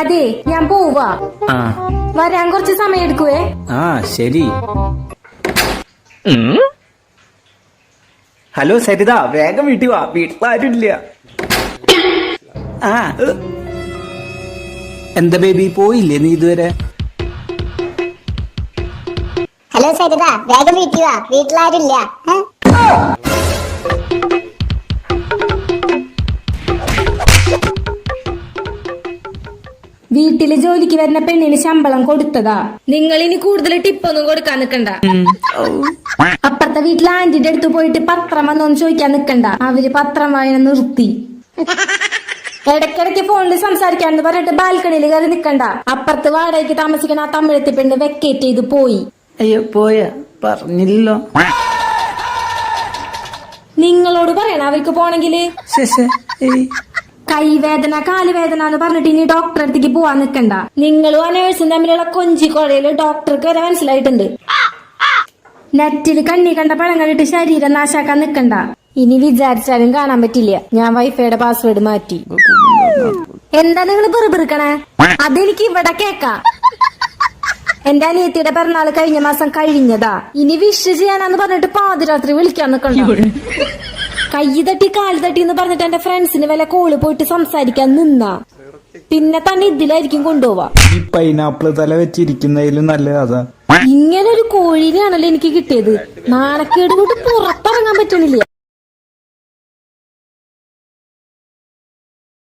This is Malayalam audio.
അതെ ഞാൻ പോവാ. ആ വരാൻ കുറച്ച് സമയം എടുക്കുവേ. ആ ശരി. ഹലോ സരിത, വേഗം വീട്ടിൽ വാ, വീട്ടിലാരുമില്ല. ആ എന്താ ബേബി, പോയില്ലേ നീ ഇതുവരെ? ഹലോ സരിത, വേഗം വീട്ടിൽ വാ, വീട്ടിലാരുമില്ല. വീട്ടില് ജോലിക്ക് വരുന്ന പെണ്ണിന് ശമ്പളം കൊടുത്തതാ. നിങ്ങൾ ഇനി കൂടുതൽ ടിപ്പൊന്നും കൊടുക്കാൻ നിക്കണ്ട. അപ്പുറത്തെ വീട്ടിലെ ആന്റിന്റെ അടുത്ത് പോയിട്ട് പത്രം വന്നോന്ന് ചോദിക്കാൻ നിക്കണ്ട. അവര് പത്രം വായന നിർത്തി. ഇടയ്ക്കിടയ്ക്ക് ഫോണിൽ സംസാരിക്കാന്ന് പറഞ്ഞിട്ട് ബാൽക്കണിയിൽ കയറി നിക്കണ്ട. അപ്പുറത്ത് വാടകയ്ക്ക് താമസിക്കുന്ന ആ തമിഴത്തി പെണ്ണ് വെക്കേറ്റ് ചെയ്ത് പോയി. അയ്യോ പോയാ, പറഞ്ഞില്ലല്ലോ. നിങ്ങളോട് പറയണ അവർക്ക് പോണെങ്കില്. കൈവേദന കാലുവേദന എന്ന് പറഞ്ഞിട്ട് ഇനി ഡോക്ടറെ അടുത്തേക്ക് പോവാൻ നിക്കണ്ട. നിങ്ങളും ആ നേഴ്സും തമ്മിലുള്ള കൊഞ്ചിക്കൊഴയില് ഡോക്ടർക്ക് വരെ മനസ്സിലായിട്ടുണ്ട്. നെറ്റില് കണ്ണി കണ്ട പഴം കണ്ടിട്ട് ശരീരം നാശാക്കാൻ നിക്കണ്ട. ഇനി വിചാരിച്ചാലും കാണാൻ പറ്റില്ല. ഞാൻ വൈഫൈയുടെ പാസ്വേഡ് മാറ്റി. എന്താ നിങ്ങൾ പെറുപിറുക്കണേ? അതെനിക്ക് ഇവിടെ കേക്കാം. എന്റെ അനിയത്തിയുടെ പിറന്നാള് കഴിഞ്ഞ മാസം കഴിഞ്ഞതാ. ഇനി വിഷ് ചെയ്യാനാന്ന് പറഞ്ഞിട്ട് പാതിരാത്രി വിളിക്കാൻ നിക്കണ്ട. കൈ തട്ടി കാല് തട്ടി എന്ന് പറഞ്ഞിട്ട് എന്റെ ഫ്രണ്ട്സിന് വല്ല കോള് പോയിട്ട് സംസാരിക്കാൻ നിന്നാ പിന്നെ തന്നെ ഇതിലായിരിക്കും കൊണ്ടുപോവാ. ഈ പൈനാപ്പിൾ തല വെച്ചിരിക്കുന്നതിലും നല്ലത് അതാ. ഇങ്ങനൊരു കോഴിനെയാണല്ലോ എനിക്ക് കിട്ടിയത്. നാണക്കേട് കൊണ്ട് പുറത്തിറങ്ങാൻ പറ്റണില്ല.